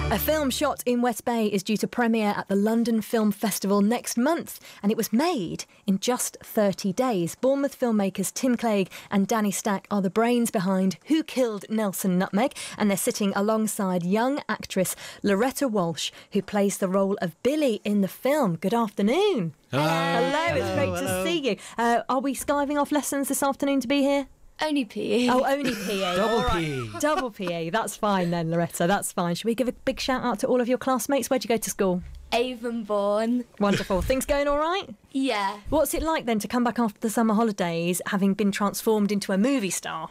A film shot in West Bay is due to premiere at the London Film Festival next month, and it was made in just 30 days. Bournemouth filmmakers Tim Clegg and Danny Stack are the brains behind Who Killed Nelson Nutmeg, and they're sitting alongside young actress Loretta Walsh, who plays the role of Billy in the film. Good afternoon. Hello, it's great to see you. Are we skiving off lessons this afternoon to be here? Only PE. Oh, only PE. Double PE. Double PE. That's fine then, Loretta. That's fine. Should we give a big shout out to all of your classmates? Where'd you go to school? Avonbourne. Wonderful. Things going all right? Yeah. What's it like then to come back after the summer holidays, having been transformed into a movie star?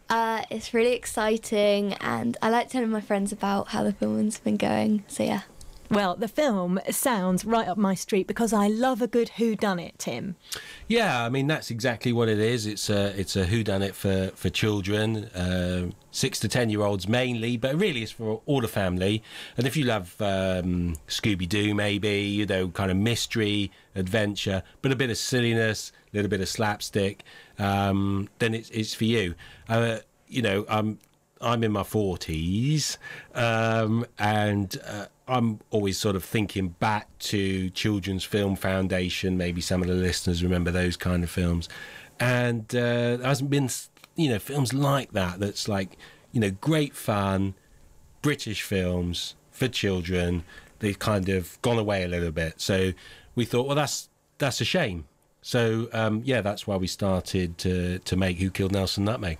It's really exciting, and I like telling my friends about how the filming's been going. So yeah. Well, the film sounds right up my street because I love a good whodunit, Tim. Yeah, I mean, that's exactly what it is. It's a whodunit for children, 6 to 10-year-olds mainly, but really it's for all the family. And if you love Scooby-Doo, maybe, kind of mystery, adventure, but a bit of silliness, a little bit of slapstick, then it's for you. I'm in my 40s, and I'm always sort of thinking back to Children's Film Foundation. Maybe some of the listeners remember those kind of films. And there hasn't been, films like that that's like, great fun, British films for children. They've kind of gone away a little bit. So we thought, well, that's a shame. So, that's why we started to make Who Killed Nelson Nutmeg.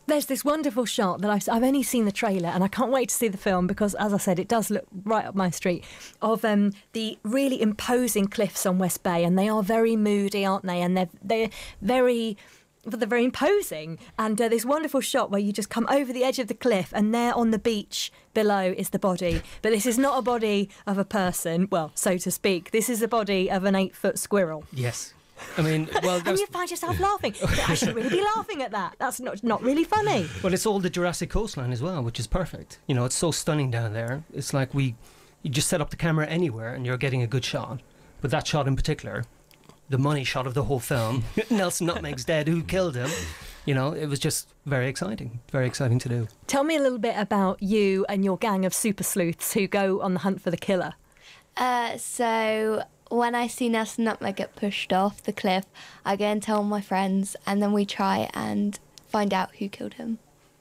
There's this wonderful shot that I've only seen the trailer, and I can't wait to see the film because, as I said, it does look right up my street, of the really imposing cliffs on West Bay, and they are very moody, aren't they? And they're very imposing. And this wonderful shot where you just come over the edge of the cliff, and there on the beach below is the body. But this is not a body of a person, well, so to speak. This is the body of an 8-foot squirrel. Yes. I mean, well, and you find yourself laughing. I should really be laughing at that. That's not really funny. Well, it's all the Jurassic coastline as well, which is perfect. It's so stunning down there. It's like you just set up the camera anywhere and you're getting a good shot. But that shot in particular, the money shot of the whole film, Nelson Nutmeg's dead, who killed him? It was just very exciting to do. Tell me a little bit about you and your gang of super sleuths who go on the hunt for the killer. So when I see Nelson Nutmeg get pushed off the cliff, I go and tell my friends, and then we try and find out who killed him.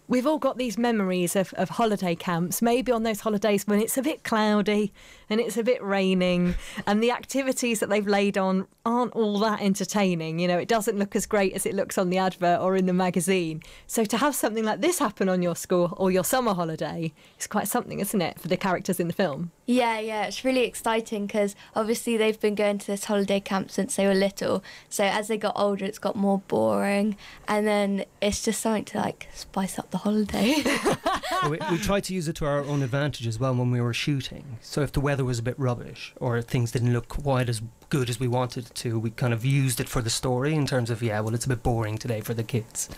We've all got these memories of holiday camps, maybe on those holidays when it's a bit cloudy and it's a bit raining and the activities that they've laid on aren't all that entertaining. It doesn't look as great as it looks on the advert or in the magazine. So to have something like this happen on your school or your summer holiday is quite something, isn't it, for the characters in the film? Yeah, it's really exciting because obviously they've been going to this holiday camp since they were little. So as they got older, it's got more boring, and then it's just something to spice up the holiday. we tried to use it to our own advantage as well when we were shooting. So if the weather was a bit rubbish or things didn't look quite as good as we wanted it to, we kind of used it for the story in terms of, it's a bit boring today for the kids.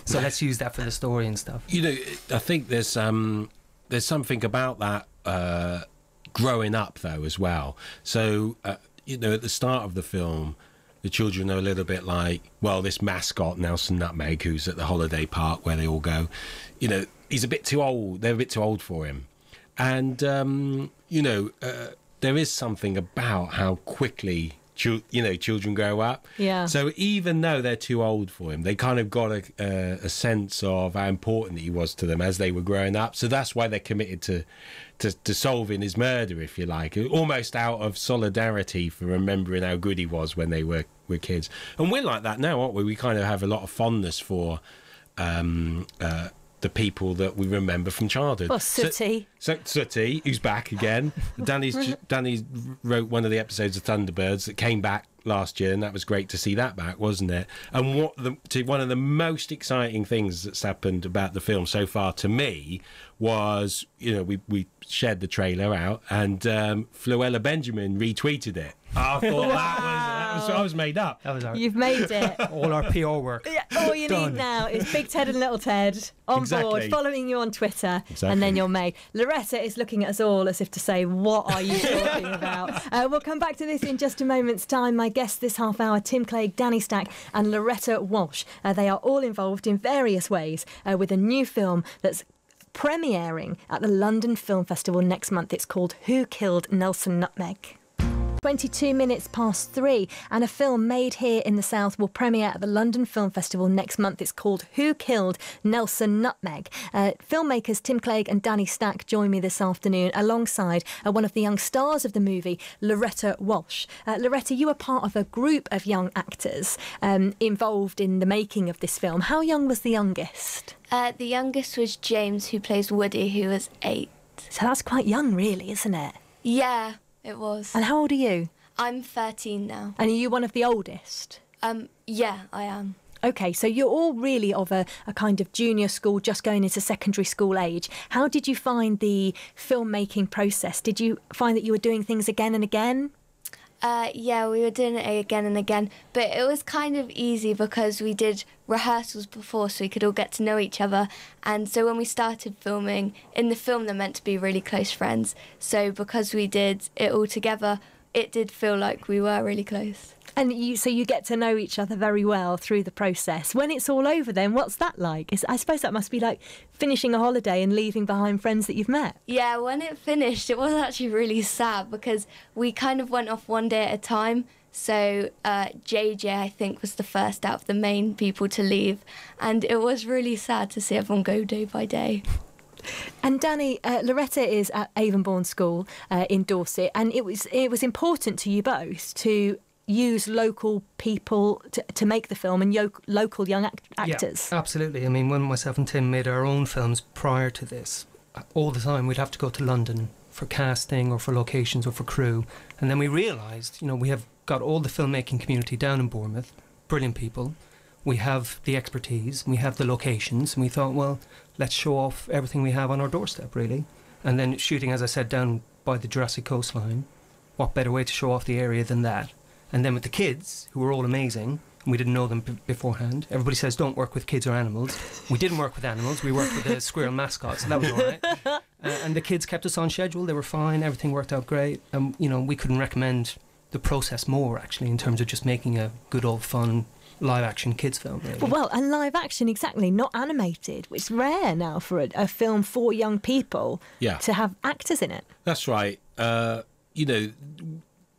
So let's use that for the story and stuff. I think there's something about that growing up though as well. So at the start of the film, the children are a little bit like, well, this mascot Nelson Nutmeg, who's at the holiday park where they all go, he's a bit too old. They're a bit too old for him, and there is something about how quickly children grow up. Yeah. So even though they're too old for him, they kind of got a sense of how important he was to them as they were growing up. So that's why they're committed to solving his murder, if you like, almost out of solidarity for remembering how good he was when they were kids. And we're like that now, aren't we? We kind of have a lot of fondness for the people that we remember from childhood. Well, Sooty. So Sooty, who's back again. Danny wrote one of the episodes of Thunderbirds that came back last year, and that was great to see that back, wasn't it? And one of the most exciting things that's happened about the film so far to me was, we shared the trailer out, and Fluella Benjamin retweeted it. I thought I was made up. You've made it. All our PR work. Yeah, all you need now is Big Ted and Little Ted on board, following you on Twitter, and then you're made. Loretta is looking at us all as if to say, what are you talking about? We'll come back to this in just a moment's time. My guests this half hour, Tim Clegg, Danny Stack and Loretta Walsh. They are all involved in various ways with a new film that's premiering at the London Film Festival next month. It's called Who Killed Nelson Nutmeg? 22 minutes past 3, and a film made here in the South will premiere at the London Film Festival next month. It's called Who Killed Nelson Nutmeg? Filmmakers Tim Clegg and Danny Stack join me this afternoon alongside one of the young stars of the movie, Loretta Walsh. Loretta, you were part of a group of young actors involved in the making of this film. How young was the youngest? The youngest was James, who plays Woody, who was 8. So that's quite young, really, isn't it? Yeah, it was. And how old are you? I'm 13 now. And are you one of the oldest? Yeah, I am. OK, so you're all really of a kind of junior school, just going into secondary school age. How did you find the filmmaking process? Did you find that you were doing things again and again? Yeah, we were doing it again and again, but it was kind of easy because we did rehearsals before so we could all get to know each other. And so when we started filming, in the film they're meant to be really close friends. So because we did it all together, it did feel like we were really close. And so you get to know each other very well through the process. When it's all over then, what's that like? I suppose that must be like finishing a holiday and leaving behind friends that you've met. Yeah, when it finished, it was actually really sad because we kind of went off one day at a time. So JJ, I think, was the first out of the main people to leave. And it was really sad to see everyone go day by day. And Danny, Loretta is at Avonbourne School in Dorset, and it was important to you both to use local people to make the film and local young actors. Yeah, absolutely. I mean, when myself and Tim made our own films prior to this, all the time we'd have to go to London for casting or for locations or for crew. And then we realised, we have got all the filmmaking community down in Bournemouth, brilliant people. We have the expertise, we have the locations, and we thought, well, let's show off everything we have on our doorstep, really. And then shooting, as I said, down by the Jurassic coastline, what better way to show off the area than that? And then with the kids, who were all amazing, and we didn't know them beforehand. Everybody says don't work with kids or animals. We didn't work with animals. We worked with the squirrel mascot, so that was all right. And the kids kept us on schedule. They were fine. Everything worked out great. And, we couldn't recommend the process more, actually, in terms of just making a good old fun live-action kids film, really. Well, and live-action, exactly, not animated, which is rare now for a film for young people to have actors in it. That's right.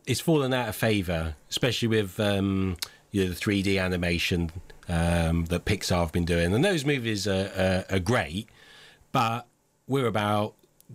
It's fallen out of favour, especially with the 3D animation that Pixar have been doing. And those movies are great, but we're about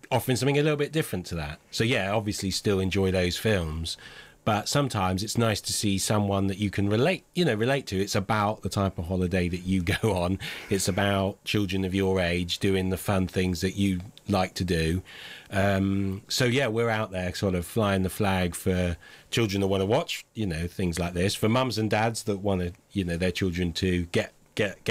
offering something a little bit different to that. So, yeah, obviously still enjoy those films, but sometimes it's nice to see someone that you can relate to. It's about the type of holiday that you go on. It's about children of your age doing the fun things that you like to do. So yeah, we're out there sort of flying the flag for children that want to watch, things like this, for mums and dads that want to, their children to get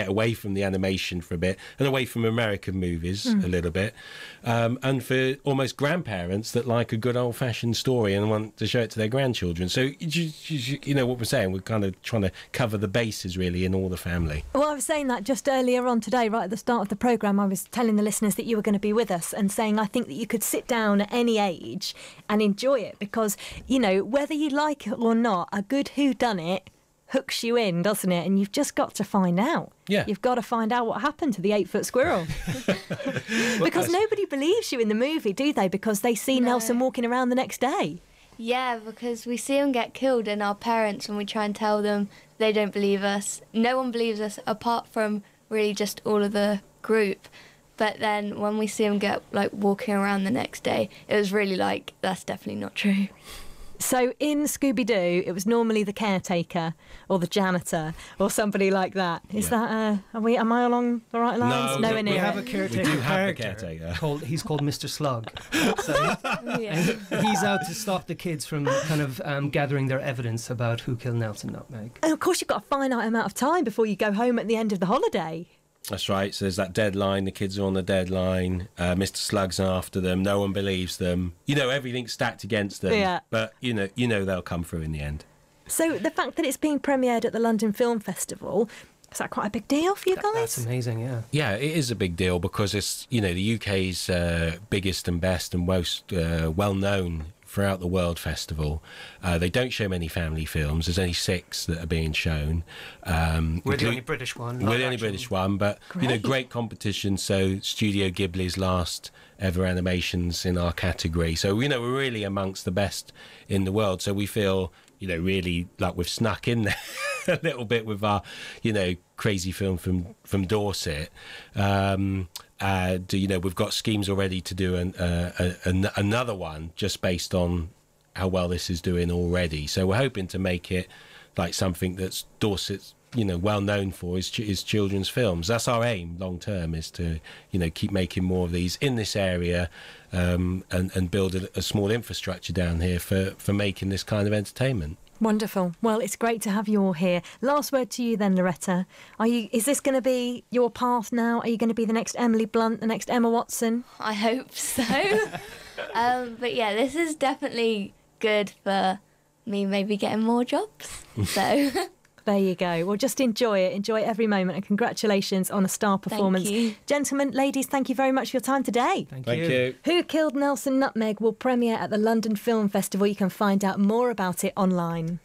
away from the animation for a bit and away from American movies a little bit, and for almost grandparents that like a good old-fashioned story and want to show it to their grandchildren. So you know what we're saying, we're kind of trying to cover the bases really in all the family. Well, I was saying that just earlier on today, right at the start of the programme. I was telling the listeners that you were going to be with us and saying I think that you could sit down at any age and enjoy it because, whether you like it or not, a good whodunit hooks you in, doesn't it? And you've just got to find out. Yeah. You've got to find out what happened to the 8-foot squirrel. Because nobody believes you in the movie, do they? Because they see Nelson walking around the next day. Yeah, because we see him get killed and our parents, when we try and tell them, they don't believe us. No one believes us apart from really just all of the group. But then when we see him get walking around the next day, it was really that's definitely not true. So in Scooby-Doo, it was normally the caretaker or the janitor or somebody like that. Is that, am I along the right lines? No, Nowhere near. We have a caretaker. We do have a caretaker. He's called Mr. Slug. So he's out to stop the kids from kind of gathering their evidence about who killed Nelson Nutmeg. And of course, you've got a finite amount of time before you go home at the end of the holiday. That's right. So there's that deadline. The kids are on the deadline. Mr. Slug's after them. No one believes them. Everything's stacked against them. Yeah. But they'll come through in the end. So the fact that it's being premiered at the London Film Festival, is that quite a big deal for you guys? That's amazing. Yeah. Yeah, it is a big deal because it's the UK's biggest and best and most well-known throughout the World Festival. They don't show many family films. There's only 6 that are being shown. We're the only British one. We're the only British one, but great competition. So Studio Ghibli's last ever animations in our category. So we're really amongst the best in the world. So we feel really like we've snuck in there a little bit with our crazy film from Dorset. We've got schemes already to do another one just based on how well this is doing already. So we're hoping to make it like something that's Dorset's well known for is children's films. That's our aim long term, is to keep making more of these in this area, and build a small infrastructure down here for making this kind of entertainment. Wonderful. Well, it's great to have you all here. Last word to you then, Loretta. Is this going to be your path now? Are you going to be the next Emily Blunt, the next Emma Watson? I hope so. But yeah, this is definitely good for me maybe getting more jobs. So there you go. Well, just enjoy it. Enjoy every moment, and congratulations on a star performance. Thank you. Gentlemen, ladies, thank you very much for your time today. Thank Thank you. you. Who Killed Nelson Nutmeg will premiere at the London Film Festival. You can find out more about it online.